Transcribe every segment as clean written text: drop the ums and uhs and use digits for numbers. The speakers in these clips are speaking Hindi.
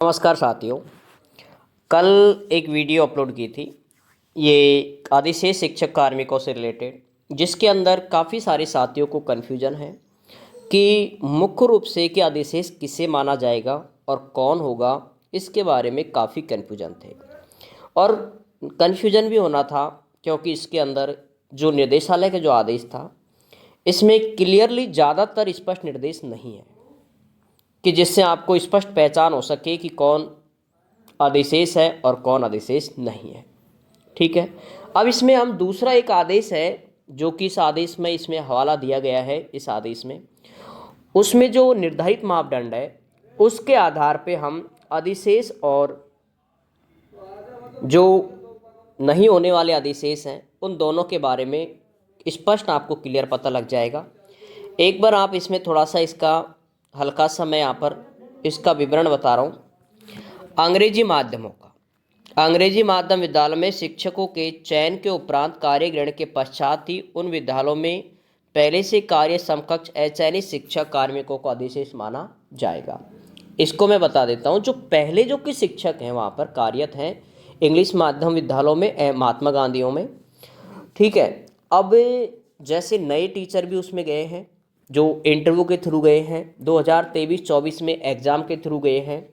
नमस्कार साथियों। कल एक वीडियो अपलोड की थी ये आदिशेष शिक्षक कार्मिकों से रिलेटेड, जिसके अंदर काफ़ी सारे साथियों को कन्फ्यूजन है कि मुख्य रूप से कि आदिशेष किसे माना जाएगा और कौन होगा। इसके बारे में काफ़ी कन्फ्यूजन थे और कन्फ्यूजन भी होना था क्योंकि इसके अंदर जो निर्देशालय का जो आदेश था इसमें क्लियरली ज़्यादातर स्पष्ट निर्देश नहीं है कि जिससे आपको स्पष्ट पहचान हो सके कि कौन आदेशेष है और कौन आदेशेष नहीं है। ठीक है, अब इसमें हम दूसरा एक आदेश है जो कि इस आदेश में इसमें हवाला दिया गया है। इस आदेश में उसमें जो निर्धारित मापदंड है उसके आधार पे हम आदेशेष और जो नहीं होने वाले आदेशेष हैं उन दोनों के बारे में स्पष्ट आपको क्लियर पता लग जाएगा। एक बार आप इसमें थोड़ा सा इसका हल्का सा मैं यहाँ पर इसका विवरण बता रहा हूँ। अंग्रेजी माध्यमों का अंग्रेजी माध्यम विद्यालय में शिक्षकों के चयन के उपरांत कार्य ग्रहण के पश्चात ही उन विद्यालयों में पहले से कार्य समकक्ष अचयनित शिक्षक कार्मिकों को आदेशेष माना जाएगा। इसको मैं बता देता हूँ। जो पहले जो कि शिक्षक हैं वहाँ पर कार्यरत हैं इंग्लिश माध्यम विद्यालयों में, महात्मा गांधीयों में। ठीक है, अब जैसे नए टीचर भी उसमें गए हैं जो इंटरव्यू के थ्रू गए हैं, 2023-24 में एग्ज़ाम के थ्रू गए हैं,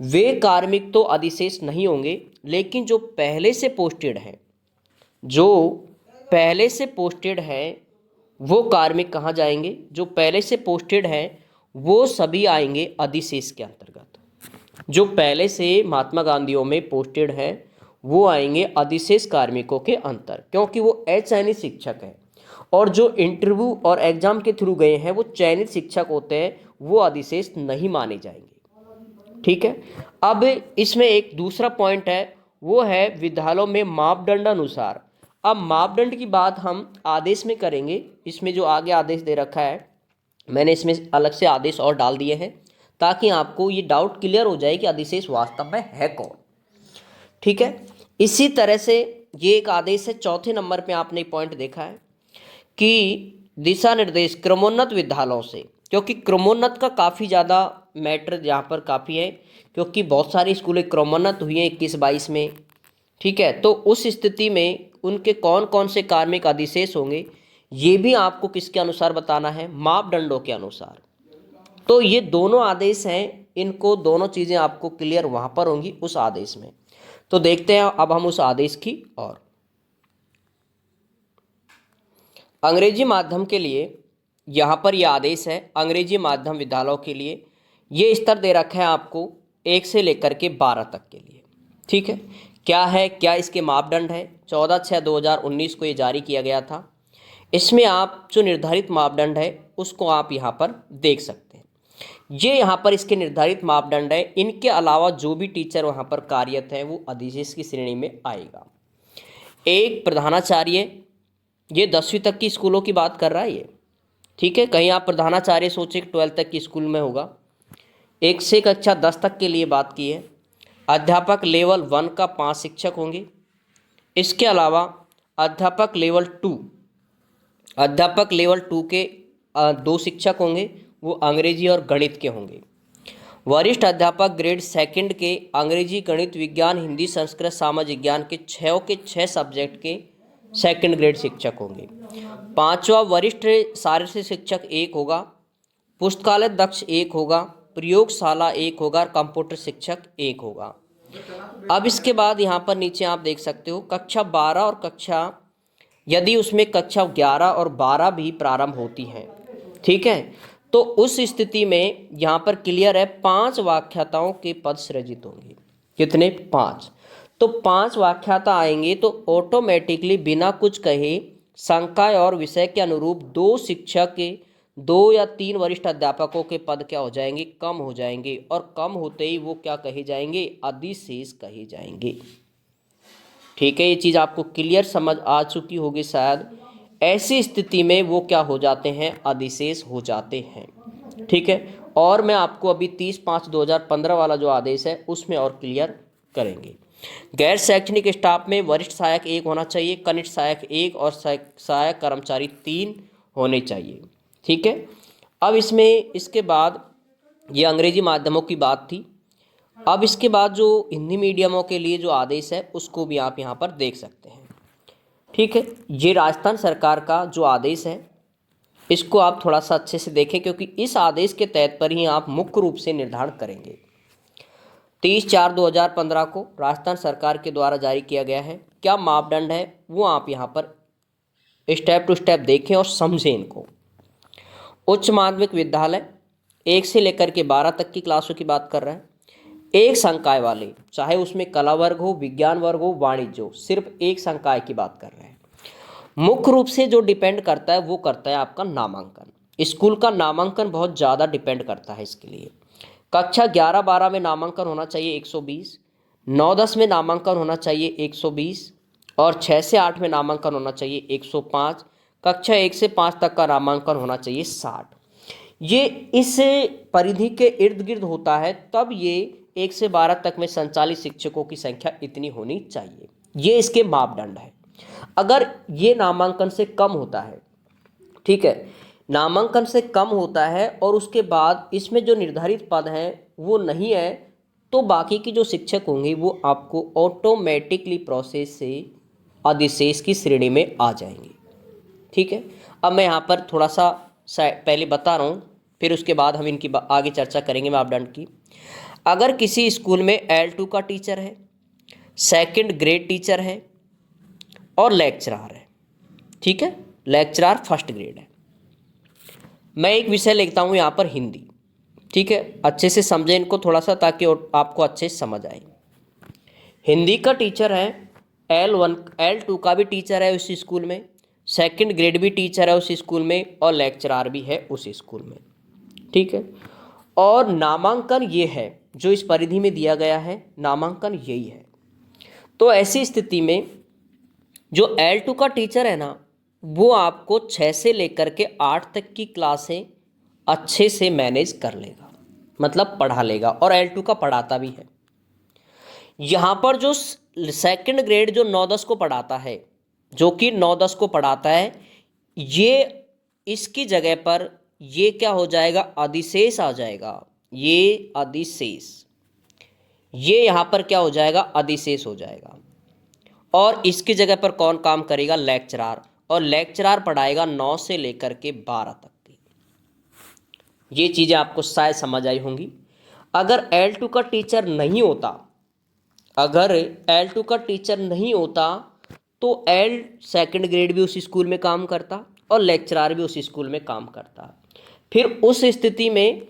वे कार्मिक तो अधिशेष नहीं होंगे। लेकिन जो पहले से पोस्टेड हैं वो कार्मिक कहाँ जाएंगे? जो पहले से पोस्टेड हैं वो सभी आएंगे अधिशेष के अंतर्गत। जो पहले से महात्मा गांधीयों में पोस्टेड हैं वो आएंगे अधिशेष कार्मिकों के अंतर, क्योंकि वो अचयनित शिक्षक हैं। और जो इंटरव्यू और एग्जाम के थ्रू गए हैं वो चयनित शिक्षक होते हैं, वो अधिशेष नहीं माने जाएंगे। ठीक है, अब इसमें एक दूसरा पॉइंट है, वो है विद्यालयों में मापदंड अनुसार। अब मापदंड की बात हम आदेश में करेंगे। इसमें जो आगे आदेश दे रखा है मैंने इसमें अलग से आदेश और डाल दिए हैं ताकि आपको ये डाउट क्लियर हो जाए कि अधिशेष वास्तव में है कौन। ठीक है, इसी तरह से ये एक आदेश है। चौथे नंबर पे आपने पॉइंट देखा है कि दिशा निर्देश क्रमोन्नत विद्यालयों से, क्योंकि क्रमोन्नत का काफ़ी ज़्यादा मैटर यहाँ पर काफ़ी है, क्योंकि बहुत सारी स्कूलें क्रमोन्नत हुई हैं 21-22 में। ठीक है, तो उस स्थिति में उनके कौन कौन से कार्मिक अधिशेष होंगे ये भी आपको किसके अनुसार बताना है? मापदंडों के अनुसार। तो ये दोनों आदेश हैं, इनको दोनों चीज़ें आपको क्लियर वहाँ पर होंगी उस आदेश में। तो देखते हैं अब हम उस आदेश की। और अंग्रेजी माध्यम के लिए यहाँ पर यह आदेश है। अंग्रेजी माध्यम विद्यालयों के लिए ये स्तर दे रखा है आपको 1 से लेकर के 12 तक के लिए। ठीक है, क्या है, क्या इसके मापदंड है? 14/6/2019 को ये जारी किया गया था। इसमें आप जो निर्धारित मापदंड है उसको आप यहाँ पर देख सकते हैं। ये यहाँ पर इसके निर्धारित मापदंड है। इनके अलावा जो भी टीचर वहाँ पर कार्यरत है वो अधिशेष की श्रेणी में आएगा। एक प्रधानाचार्य, ये 10वीं तक की स्कूलों की बात कर रहा है ये। ठीक है, कहीं आप प्रधानाचार्य सोचे 12 तक की स्कूल में होगा। 1 से कक्षा 10 तक के लिए बात की है। अध्यापक लेवल 1 का 5 शिक्षक होंगे। इसके अलावा अध्यापक लेवल 2 के 2 शिक्षक होंगे, वो अंग्रेजी और गणित के होंगे। वरिष्ठ अध्यापक ग्रेड 2 के अंग्रेजी, गणित, विज्ञान, हिंदी, संस्कृत, सामाजिक विज्ञान के 6 सब्जेक्ट के 2nd ग्रेड शिक्षक होंगे। 5वां वरिष्ठ शारीरिक शिक्षक 1 होगा, पुस्तकालय दक्ष 1 होगा, प्रयोगशाला 1 होगा, कंप्यूटर शिक्षक 1 होगा। अब इसके बाद यहाँ पर नीचे आप देख सकते हो कक्षा 12 और यदि उसमें कक्षा 11 और 12 भी प्रारंभ होती हैं। ठीक है, तो उस स्थिति में यहाँ पर क्लियर है 5 व्याख्याताओं के पद सृजित होंगे। कितने? 5। तो 5 व्याख्याता आएंगे तो ऑटोमेटिकली बिना कुछ कहे संकाय और विषय के अनुरूप 2 शिक्षक के 2 या 3 वरिष्ठ अध्यापकों के पद क्या हो जाएंगे? कम हो जाएंगे। और कम होते ही वो क्या कहे जाएंगे? अधिशेष कहे जाएंगे। ठीक है, ये चीज़ आपको क्लियर समझ आ चुकी होगी शायद। ऐसी स्थिति में वो क्या हो जाते हैं? अधिशेष हो जाते हैं। ठीक है, और मैं आपको अभी 30/5/2015 वाला जो आदेश है उसमें और क्लियर करेंगे। गैर शैक्षणिक स्टाफ में वरिष्ठ सहायक 1 होना चाहिए, कनिष्ठ सहायक 1 और सहायक कर्मचारी 3 होने चाहिए। ठीक है, अब इसमें इसके बाद ये अंग्रेजी माध्यमों की बात थी। अब इसके बाद जो हिंदी मीडियमों के लिए जो आदेश है उसको भी आप यहाँ पर देख सकते हैं। ठीक है, ये राजस्थान सरकार का जो आदेश है इसको आप थोड़ा सा अच्छे से देखें, क्योंकि इस आदेश के तहत पर ही आप मुख्य रूप से निर्धारण करेंगे। 30/4/2015 को राजस्थान सरकार के द्वारा जारी किया गया है। क्या मापदंड है वो आप यहाँ पर स्टेप टू स्टेप देखें और समझें इनको। उच्च माध्यमिक विद्यालय 1 से लेकर के 12 तक की क्लासों की बात कर रहे हैं। एक संकाय वाले, चाहे उसमें कला वर्ग हो, विज्ञान वर्ग हो, वाणिज्य हो, सिर्फ एक संकाय की बात कर रहे हैं। मुख्य रूप से जो डिपेंड करता है वो करता है आपका नामांकन। स्कूल का नामांकन बहुत ज़्यादा डिपेंड करता है इसके लिए। कक्षा 11-12 में नामांकन होना चाहिए 120, 9-10 में नामांकन होना चाहिए 120 और 6 से 8 में नामांकन होना चाहिए 105। कक्षा 1 से 5 तक का नामांकन होना चाहिए 60। ये इस परिधि के इर्द गिर्द होता है, तब ये 1 से 12 तक में संचालित शिक्षकों की संख्या इतनी होनी चाहिए। ये इसके मापदंड है। अगर ये नामांकन से कम होता है, ठीक है, नामांकन से कम होता है और उसके बाद इसमें जो निर्धारित पद हैं वो नहीं है, तो बाकी की जो शिक्षक होंगे वो आपको ऑटोमेटिकली प्रोसेस से अधिशेष की श्रेणी में आ जाएंगे। ठीक है, अब मैं यहाँ पर थोड़ा सा पहले बता रहा हूँ, फिर उसके बाद हम इनकी आगे चर्चा करेंगे मापदंड की। अगर किसी स्कूल में L2 का टीचर है, सेकंड ग्रेड टीचर है और लेक्चरार है, ठीक है, लेक्चरार फर्स्ट ग्रेड है। मैं एक विषय लिखता हूँ यहाँ पर हिंदी, ठीक है, अच्छे से समझें इनको थोड़ा सा ताकि आपको अच्छे से समझ आए। हिंदी का टीचर है, L1 L2 का भी टीचर है उसी स्कूल में, सेकंड ग्रेड भी टीचर है उसी स्कूल में और लेक्चरार भी है उसी स्कूल में। ठीक है, और नामांकन ये है जो इस परिधि में दिया गया है, नामांकन यही है। तो ऐसी स्थिति में जो L2 का टीचर है ना, वो आपको 6 से लेकर के 8 तक की क्लासें अच्छे से मैनेज कर लेगा, मतलब पढ़ा लेगा, और L2 का पढ़ाता भी है। यहाँ पर जो सेकंड ग्रेड जो 9-10 को पढ़ाता है, जो कि 9-10 को पढ़ाता है, ये इसकी जगह पर ये क्या हो जाएगा, अधिशेष आ जाएगा। ये अधिशेष, ये यहाँ पर क्या हो जाएगा, अधिशेष हो जाएगा। और इसकी जगह पर कौन काम करेगा, लेक्चरार, और लेक्चरार पढ़ाएगा 9 से लेकर के 12 तक की। ये चीज़ें आपको शायद समझ आई होंगी। अगर L2 का टीचर नहीं होता, अगर L2 का टीचर नहीं होता तो सेकंड ग्रेड भी उसी स्कूल में काम करता और लेक्चरार भी उसी स्कूल में काम करता। फिर उस स्थिति में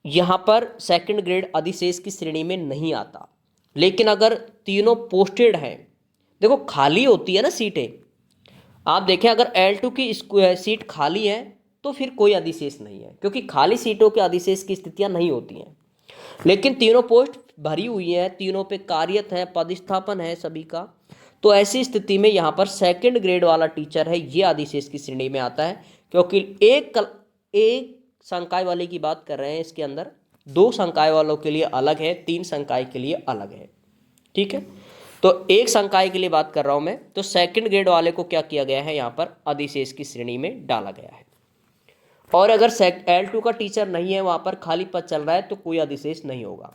यहाँ पर सेकंड ग्रेड अधिशेष की श्रेणी में नहीं आता। लेकिन अगर तीनों पोस्टेड हैं, देखो खाली होती है ना सीटें, आप देखें अगर L2 की सीट खाली है तो फिर कोई अधिशेष नहीं है, क्योंकि खाली सीटों के अधिशेष की स्थितियाँ नहीं होती हैं। लेकिन तीनों पोस्ट भरी हुई हैं, तीनों पे कार्यरत है, पदस्थापन है सभी का, तो ऐसी स्थिति में यहाँ पर सेकंड ग्रेड वाला टीचर है, ये अधिशेष की श्रेणी में आता है। क्योंकि एक संकाय वाले की बात कर रहे हैं, इसके अंदर 2 संकाय वालों के लिए अलग है, 3 संकाय के लिए अलग है। ठीक है, तो एक संकाय के लिए बात कर रहा हूँ मैं, तो सेकंड ग्रेड वाले को क्या किया गया है, यहाँ पर अधिशेष की श्रेणी में डाला गया है। और अगर L2 का टीचर नहीं है, वहाँ पर खाली पद चल रहा है, तो कोई अधिशेष नहीं होगा।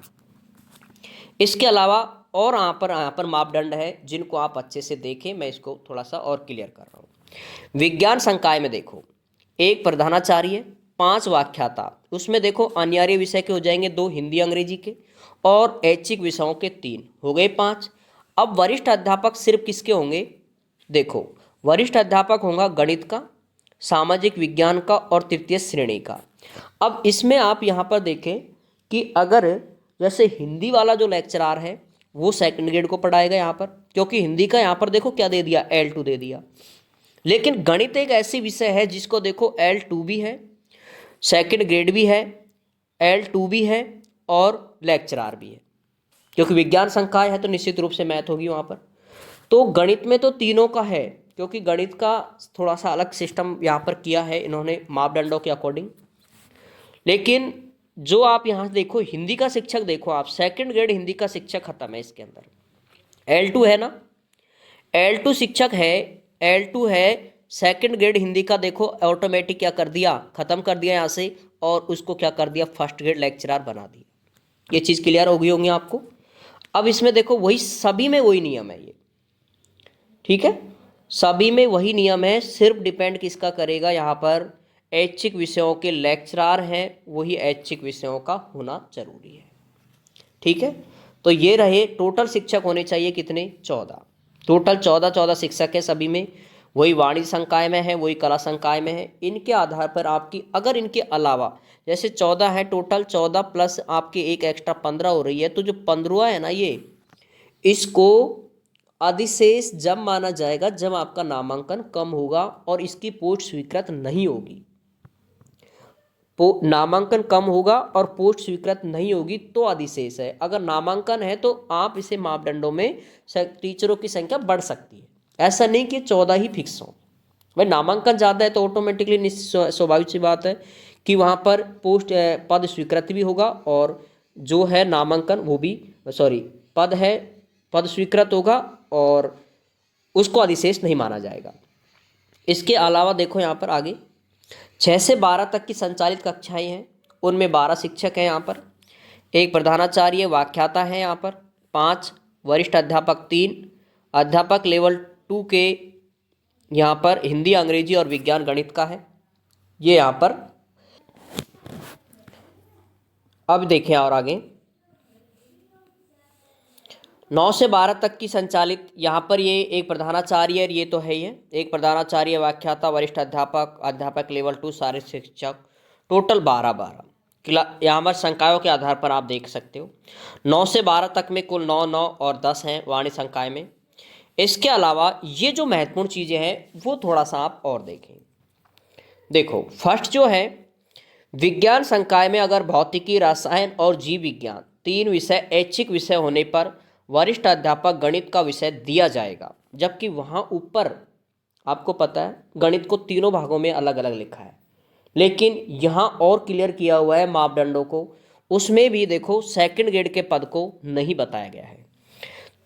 इसके अलावा और यहाँ पर मापदंड है जिनको आप अच्छे से देखें, मैं इसको थोड़ा सा और क्लियर कर रहा हूँ। विज्ञान संकाय में देखो, 1 प्रधानाचार्य, 5 व्याख्याता, उसमें देखो अनिवार्य विषय के हो जाएंगे 2 हिंदी अंग्रेजी के, और ऐच्छिक विषयों के 3 हो गए 5। अब वरिष्ठ अध्यापक सिर्फ किसके होंगे, देखो वरिष्ठ अध्यापक होगा गणित का, सामाजिक विज्ञान का और तृतीय श्रेणी का। अब इसमें आप यहाँ पर देखें कि अगर जैसे हिंदी वाला जो लेक्चरार है वो सेकंड ग्रेड को पढ़ाएगा यहाँ पर, क्योंकि हिंदी का यहाँ पर देखो क्या दे दिया, L2 दे दिया। लेकिन गणित एक ऐसी विषय है जिसको देखो L2 भी है, सेकंड ग्रेड भी है, L2 भी है और लेक्चरार भी है। क्योंकि विज्ञान संकाय है तो निश्चित रूप से मैथ होगी वहाँ पर। तो गणित में तो तीनों का है, क्योंकि गणित का थोड़ा सा अलग सिस्टम यहाँ पर किया है इन्होंने मापदंडों के अकॉर्डिंग। लेकिन जो आप यहाँ देखो हिंदी का शिक्षक देखो आप, सेकंड ग्रेड हिंदी का शिक्षक खत्म है इसके अंदर, L2 है ना, L2 शिक्षक है, L2 है, सेकंड ग्रेड हिंदी का देखो ऑटोमेटिक क्या कर दिया, खत्म कर दिया यहाँ से, और उसको क्या कर दिया, फर्स्ट ग्रेड लेक्चरार बना दिया। ये चीज़ क्लियर हो गई होंगी आपको। अब इसमें देखो वही सभी में वही नियम है ये, ठीक है, सभी में वही नियम है, सिर्फ डिपेंड किसका करेगा, यहाँ पर ऐच्छिक विषयों के लेक्चरार हैं वही ऐच्छिक विषयों का होना जरूरी है, ठीक है। तो ये रहे, टोटल शिक्षक होने चाहिए कितने, 14, टोटल 14 शिक्षक है सभी में, वही वाणिज्य संकाय में है, वही कला संकाय में है। इनके आधार पर आपकी, अगर इनके अलावा जैसे 14 है टोटल, 14 प्लस आपके एक एक्स्ट्रा 15 हो रही है, तो जो 15 है ना, ये इसको अधिशेष जब माना जाएगा जब आपका नामांकन कम होगा और इसकी पोस्ट स्वीकृत नहीं होगी। नामांकन कम होगा और पोस्ट स्वीकृत नहीं होगी तो अधिशेष है, अगर नामांकन है तो आप इसे मापदंडों में टीचरों की संख्या बढ़ सकती है, ऐसा नहीं कि 14 ही फिक्स हो। भाई नामांकन ज़्यादा है तो ऑटोमेटिकली स्वाभाविक सी बात है कि वहाँ पर पोस्ट पद स्वीकृत भी होगा, और जो है नामांकन वो भी, सॉरी पद है, पद स्वीकृत होगा और उसको अधिशेष नहीं माना जाएगा। इसके अलावा देखो यहाँ पर आगे 6 से 12 तक की संचालित कक्षाएं हैं, उनमें 12 शिक्षक हैं यहाँ पर, एक प्रधानाचार्य व्याख्याता है यहाँ पर, 5 वरिष्ठ अध्यापक, 3 अध्यापक लेवल 2 के यहाँ पर हिंदी, अंग्रेजी और विज्ञान गणित का है ये यहाँ पर। अब देखें और आगे 9 से 12 तक की संचालित, यहाँ पर ये एक प्रधानाचार्य, ये तो है ही है, एक प्रधानाचार्य व्याख्याता वरिष्ठ अध्यापक, अध्यापक लेवल 2 सारे शिक्षक, टोटल 12 यहाँ पर संकायों के आधार पर आप देख सकते हो। 9 से 12 तक में कुल 9 9 और 10 हैं वाणिज्य संकाय में। इसके अलावा ये जो महत्वपूर्ण चीज़ें हैं वो थोड़ा सा आप और देखें। देखो फर्स्ट जो है, विज्ञान संकाय में अगर भौतिकी, रसायन और जीव विज्ञान 3 विषय ऐच्छिक विषय होने पर वरिष्ठ अध्यापक गणित का विषय दिया जाएगा, जबकि वहाँ ऊपर आपको पता है गणित को तीनों भागों में अलग अलग लिखा है, लेकिन यहाँ और क्लियर किया हुआ है मापदंडों को, उसमें भी देखो सेकंड ग्रेड के पद को नहीं बताया गया है।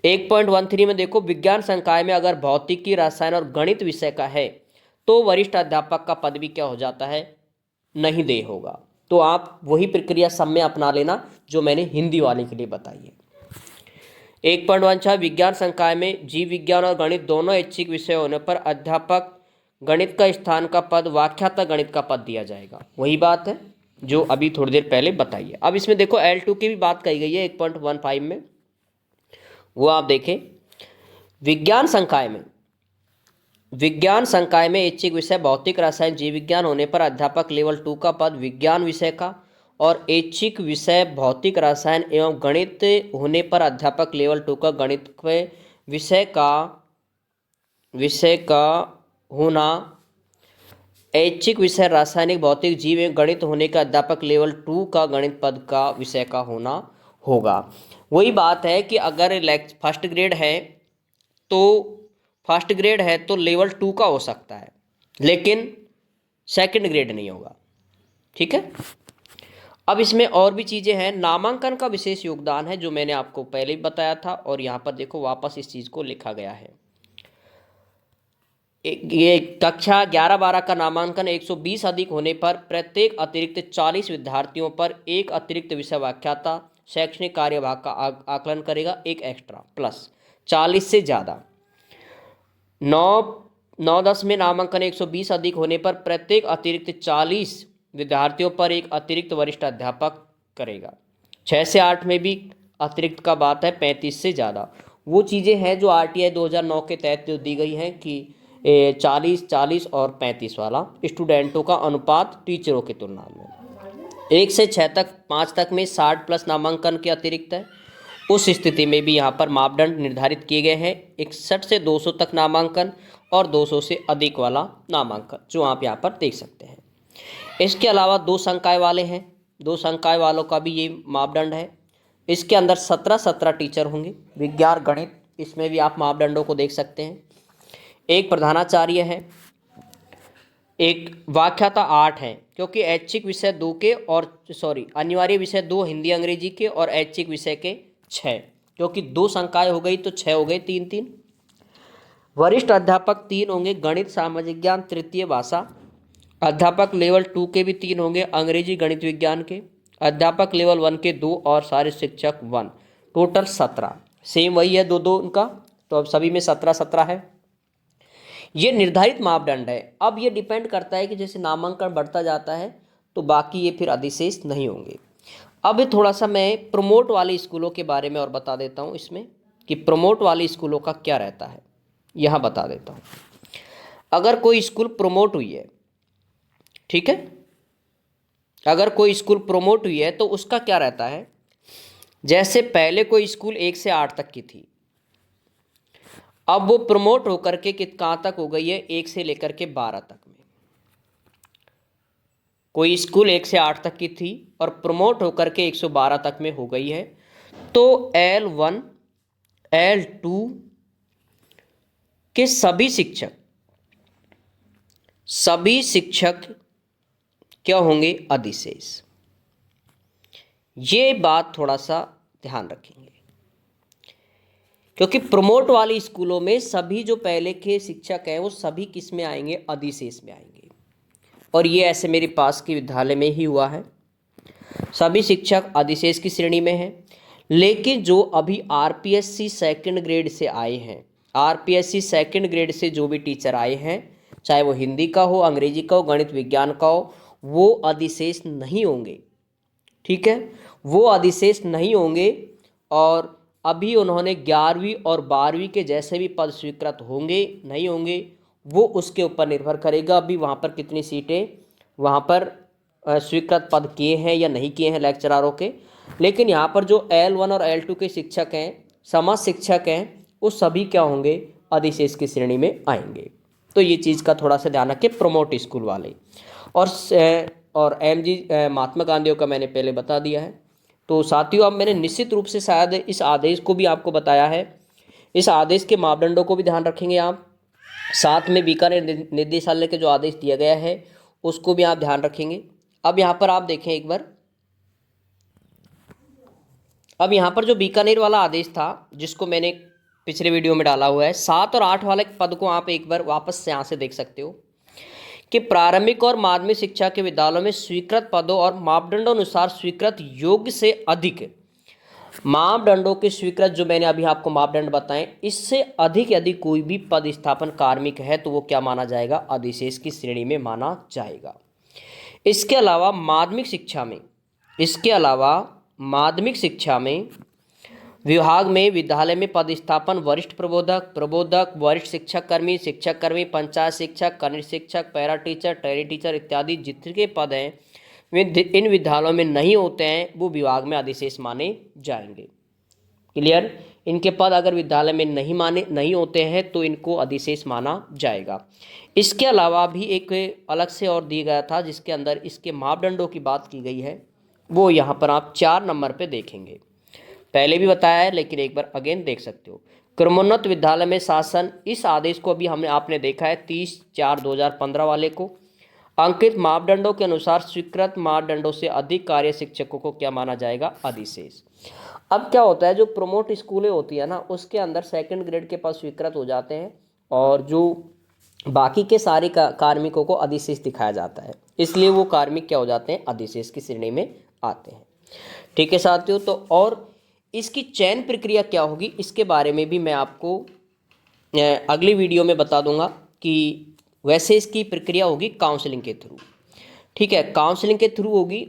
1.13 में देखो, विज्ञान संकाय में अगर भौतिकी, रसायन और गणित विषय का है तो वरिष्ठ अध्यापक का पद भी क्या हो जाता है, नहीं दे होगा। तो आप वही प्रक्रिया सब में अपना लेना जो मैंने हिंदी वाले के लिए बताई है। 1.16 विज्ञान संकाय में जीव विज्ञान और गणित दोनों ऐच्छिक विषय होने पर अध्यापक गणित का स्थान का पद व्याख्याता गणित का पद दिया जाएगा, वही बात है जो अभी थोड़ी देर पहले बताई है। अब इसमें देखो L2 की भी बात कही गई है 1.15 में, वो आप देखें। विज्ञान संकाय में ऐच्छिक विषय भौतिक, रसायन, जीव विज्ञान होने पर अध्यापक लेवल 2 का पद विज्ञान विषय का, और ऐच्छिक विषय भौतिक, रसायन एवं गणित होने पर अध्यापक लेवल 2 का गणित के विषय का होना। ऐच्छिक विषय रासायनिक, भौतिक, जीव एवं गणित होने का अध्यापक लेवल 2 का गणित पद का विषय का होना होगा। वही बात है कि अगर फर्स्ट ग्रेड है तो लेवल 2 का हो सकता है, लेकिन सेकंड ग्रेड नहीं होगा, ठीक है। अब इसमें और भी चीज़ें हैं। नामांकन का विशेष योगदान है जो मैंने आपको पहले ही बताया था, और यहाँ पर देखो वापस इस चीज़ को लिखा गया है। ये कक्षा 11-12 का नामांकन 120 अधिक होने पर प्रत्येक अतिरिक्त 40 विद्यार्थियों पर एक अतिरिक्त विषय व्याख्याता शैक्षणिक कार्यभाग का आकलन करेगा, एक एक्स्ट्रा प्लस 40 से ज़्यादा। 9-10 में नामांकन 120 अधिक होने पर प्रत्येक अतिरिक्त 40 विद्यार्थियों पर एक अतिरिक्त वरिष्ठ अध्यापक करेगा। 6 से 8 में भी अतिरिक्त का बात है, 35 से ज़्यादा। वो चीज़ें हैं जो RTI 2009 के तहत जो दी गई हैं कि 40 और 35 वाला स्टूडेंटों का अनुपात टीचरों की तुलना में। 1 से 6 तक 5 तक में 60 प्लस नामांकन के अतिरिक्त है। उस स्थिति में भी यहाँ पर मापदंड निर्धारित किए गए हैं। 61 से 200 तक नामांकन और 200 से अधिक वाला नामांकन, जो आप यहाँ पर देख सकते हैं। इसके अलावा 2 संकाय वाले हैं, 2 संकाय वालों का भी ये मापदंड है। इसके अंदर 17 टीचर होंगे। विज्ञान, गणित, इसमें भी आप मापदंडों को देख सकते हैं। एक प्रधानाचार्य है, एक व्याख्याता 8 हैं, क्योंकि ऐच्छिक विषय 2 के अनिवार्य विषय 2 हिंदी अंग्रेजी के और ऐच्छिक विषय के 6, क्योंकि 2 संकाय हो गई तो 6 हो गए, 3-3। वरिष्ठ अध्यापक 3 होंगे, गणित, सामाजिक ज्ञान, तृतीय भाषा। अध्यापक लेवल 2 के भी 3 होंगे, अंग्रेजी, गणित, विज्ञान के। अध्यापक लेवल 1 के 2 और सारे शिक्षक 1, टोटल 17। सेम वही है, दो दो उनका, तो अब सभी में 17-17 है। ये निर्धारित मापदंड है। अब ये डिपेंड करता है कि जैसे नामांकन बढ़ता जाता है तो बाकी ये फिर अधिशेष नहीं होंगे। अब थोड़ा सा मैं प्रमोट वाले स्कूलों के बारे में और बता देता हूँ इसमें, कि प्रमोट वाले स्कूलों का क्या रहता है, यहाँ बता देता हूँ। अगर कोई स्कूल प्रमोट हुई है, ठीक है, अगर कोई स्कूल प्रमोट हुई है तो उसका क्या रहता है, जैसे पहले कोई स्कूल 1 से 8 तक की थी, अब वो प्रमोट होकर के कहाँ तक हो गई है, 1 से लेकर के 12 तक में। कोई स्कूल 1 से 8 तक की थी और प्रमोट होकर के 112 तक में हो गई है, तो L1 L2 के सभी शिक्षक क्या होंगे, अधिशेष। ये बात थोड़ा सा ध्यान रखेंगे, क्योंकि प्रमोट वाली स्कूलों में सभी जो पहले के शिक्षक हैं वो सभी किस में आएंगे, अधिशेष में आएंगे। और ये ऐसे मेरे पास के विद्यालय में ही हुआ है, सभी शिक्षक अधिशेष की श्रेणी में हैं। लेकिन जो अभी आरपीएससी सेकंड ग्रेड से आए हैं, आरपीएससी सेकंड ग्रेड से जो भी टीचर आए हैं, चाहे वो हिंदी का हो, अंग्रेजी का हो, गणित विज्ञान का हो, वो अधिशेष नहीं होंगे, ठीक है, वो अधिशेष नहीं होंगे। और अभी उन्होंने 11वीं और 12वीं के जैसे भी पद स्वीकृत होंगे नहीं होंगे, वो उसके ऊपर निर्भर करेगा अभी वहाँ पर कितनी सीटें वहाँ पर स्वीकृत पद किए हैं या नहीं किए हैं लेक्चरारों के। लेकिन यहाँ पर जो L1 और L2 के शिक्षक हैं, समाज शिक्षक हैं, वो सभी क्या होंगे, अधिशेष की श्रेणी में आएंगे। तो ये चीज़ का थोड़ा सा ध्यान रखें, प्रमोट स्कूल वाले। और MG महात्मा गांधी का मैंने पहले बता दिया है। तो साथियों, अब मैंने निश्चित रूप से शायद इस आदेश को भी आपको बताया है, इस आदेश के मापदंडों को भी ध्यान रखेंगे आप, साथ में बीकानेर निदेशालय के जो आदेश दिया गया है उसको भी आप ध्यान रखेंगे। अब यहाँ पर आप देखें एक बार, अब यहाँ पर जो बीकानेर वाला आदेश था जिसको मैंने पिछले वीडियो में डाला हुआ है, 7 और 8 वाले पद को आप एक बार वापस से यहाँ से देख सकते हो कि प्रारंभिक और माध्यमिक शिक्षा के विद्यालयों में स्वीकृत पदों और मापदंडों अनुसार स्वीकृत योग्य से अधिक, मापदंडों के स्वीकृत जो मैंने अभी आपको मापदंड बताएं, इससे अधिक यदि कोई भी पद स्थापन कार्मिक है तो वो क्या माना जाएगा, अधिशेष की श्रेणी में माना जाएगा। इसके अलावा माध्यमिक शिक्षा में विभाग में विद्यालय में पदस्थापन वरिष्ठ प्रबोधक, वरिष्ठ शिक्षक कर्मी, पंचायत शिक्षक, कनिष्ठ शिक्षक, पैरा टीचर, टैली टीचर इत्यादि जितने पद हैं वे इन विद्यालयों में नहीं होते हैं, वो विभाग में अधिशेष माने जाएंगे। क्लियर, इनके पद अगर विद्यालय में नहीं होते हैं तो इनको अधिशेष माना जाएगा। इसके अलावा भी एक अलग से और दिया गया था जिसके अंदर इसके मापदंडों की बात की गई है, वो यहाँ पर आप 4 नंबर पे देखेंगे। पहले भी बताया है लेकिन एक बार अगेन देख सकते हो। क्रमोन्नत विद्यालय में शासन, इस आदेश को अभी आपने देखा है 30/4/2015 वाले को। अंकित मापदंडों के अनुसार स्वीकृत मापदंडों से अधिक कार्य शिक्षकों को क्या माना जाएगा, अधिशेष। अब क्या होता है, जो प्रमोट स्कूलें होती है ना, उसके अंदर सेकंड ग्रेड के पद स्वीकृत हो जाते हैं और जो बाकी के सारे कार्मिकों को अधिशेष दिखाया जाता है, इसलिए वो कार्मिक क्या हो जाते हैं, अधिशेष की श्रेणी में आते हैं। ठीक है साथियों, तो और इसकी चयन प्रक्रिया क्या होगी इसके बारे में भी मैं आपको अगली वीडियो में बता दूंगा कि वैसे इसकी प्रक्रिया होगी काउंसलिंग के थ्रू। ठीक है, काउंसलिंग के थ्रू होगी।